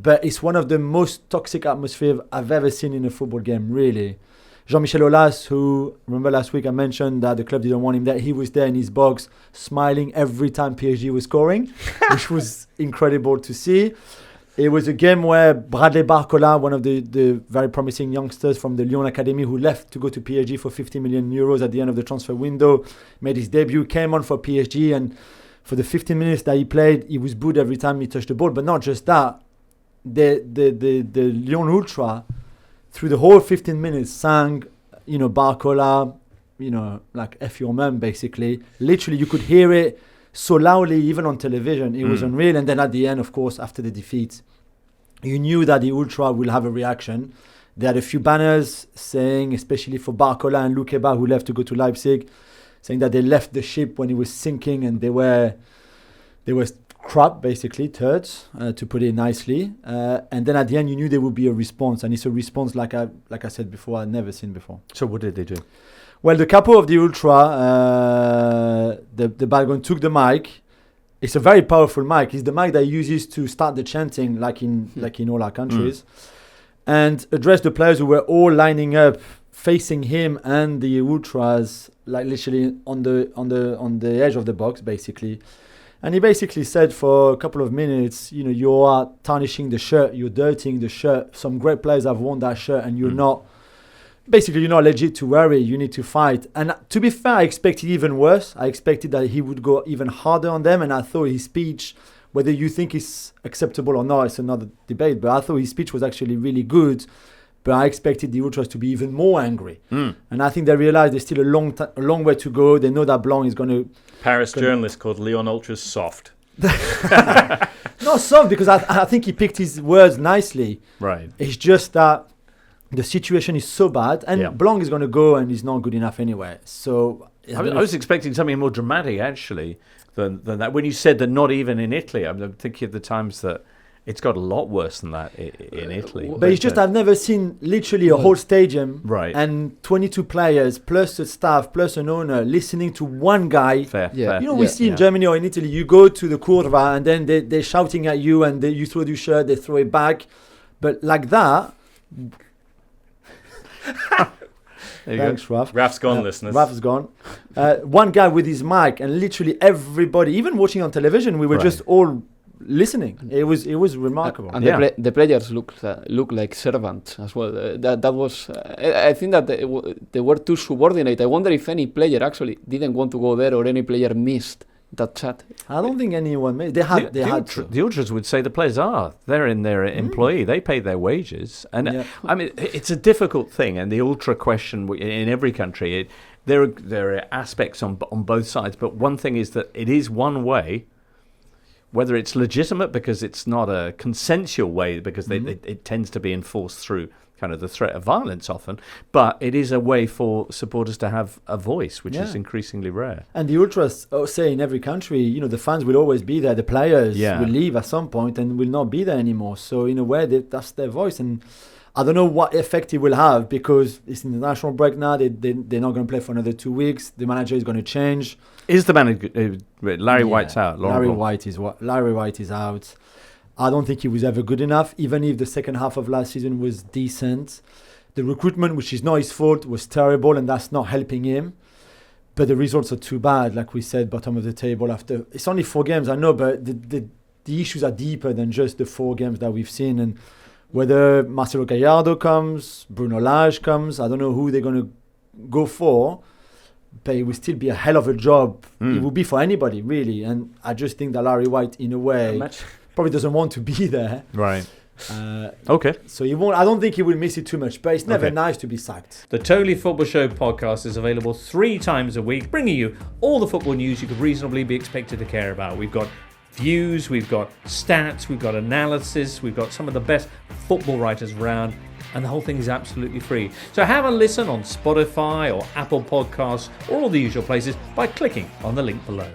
but it's one of the most toxic atmospheres I've ever seen in a football game, really. Jean-Michel Aulas, who, remember last week I mentioned that the club didn't want him there, he was there in his box smiling every time PSG was scoring, which was incredible to see. It was a game where Bradley Barcola, one of the very promising youngsters from the Lyon Academy who left to go to PSG for 50 million euros at the end of the transfer window, made his debut, came on for PSG, and for the 15 minutes that he played, he was booed every time he touched the ball. But not just that, the Lyon Ultra, through the whole 15 minutes, sang, Barcola, like F your man, basically. Literally, you could hear it so loudly, even on television. It was unreal. And then at the end, of course, after the defeat, you knew that the Ultra will have a reaction. They had a few banners saying, especially for Barcola and Lukeba, who left to go to Leipzig, saying that they left the ship when it was sinking and they were crap, basically, turds, to put it nicely. And then at the end, you knew there would be a response. And it's a response, like I said before, I'd never seen before. So what did they do? Well, the capo of the Ultra, the Balgon, took the mic. It's a very powerful mic. It's the mic that he uses to start the chanting, like in all our countries, and address the players who were all lining up, facing him and the Ultras, like literally on the edge of the box, basically. And he basically said for a couple of minutes, you are tarnishing the shirt, you're dirtying the shirt. Some great players have worn that shirt, and you're not. Basically, you're not legit to worry. You need to fight. And to be fair, I expected even worse. I expected that he would go even harder on them. And I thought his speech, whether you think it's acceptable or not, it's another debate. But I thought his speech was actually really good. But I expected the Ultras to be even more angry. And I think they realized there's still a long way to go. They know that Blanc is going to... Paris journalist called Lyon Ultras soft. Not soft, because I think he picked his words nicely. Right. It's just that the situation is so bad, and Blanc is going to go, and he's not good enough anyway. So I was expecting something more dramatic, actually, than that. When you said that not even in Italy, I'm thinking of the times that it's got a lot worse than that in Italy. But it's just I've never seen literally a whole stadium and 22 players, plus a staff, plus an owner, listening to one guy. Fair. We see in Germany or in Italy, you go to the curva, and then they're shouting at you, and you throw your shirt, they throw it back. But like that... Thanks, Raph. Raf's gone, listeners. Raf's gone. One guy with his mic, and literally everybody, even watching on television, we were just all listening. It was remarkable. And the players look like servants as well. That was. I think that they were too subordinate. I wonder if any player actually didn't want to go there, or any player missed that chat. I don't think anyone made. The Ultras would say the players they're in their employee. They pay their wages, and I mean it's a difficult thing. And the ultra question in every country, there are aspects on both sides. But one thing is that it is one way. Whether it's legitimate because it's not a consensual way, because it tends to be enforced through kind of the threat of violence often, but it is a way for supporters to have a voice, which is increasingly rare. And the Ultras say in every country, the fans will always be there. The players will leave at some point and will not be there anymore. So in a way, that's their voice. And I don't know what effect it will have, because it's international break now. They're not going to play for another 2 weeks. The manager is going to change. Is the manager Larry White's out? Larry White is out. I don't think he was ever good enough, even if the second half of last season was decent. The recruitment, which is not his fault, was terrible, and that's not helping him. But the results are too bad, like we said, bottom of the table after. It's only 4 games, I know, but the issues are deeper than just the 4 games that we've seen. And whether Marcelo Gallardo comes, Bruno Lage comes, I don't know who they're going to go for, but it will still be a hell of a job. It will be for anybody, really. And I just think that Larry White, in a way, probably doesn't want to be there. Right. Okay. So he won't. I don't think he will miss it too much, but it's never nice to be sacked. The Totally Football Show podcast is available 3 times a week, bringing you all the football news you could reasonably be expected to care about. We've got views, we've got stats, we've got analysis, we've got some of the best football writers around, and the whole thing is absolutely free. So have a listen on Spotify or Apple Podcasts or all the usual places by clicking on the link below.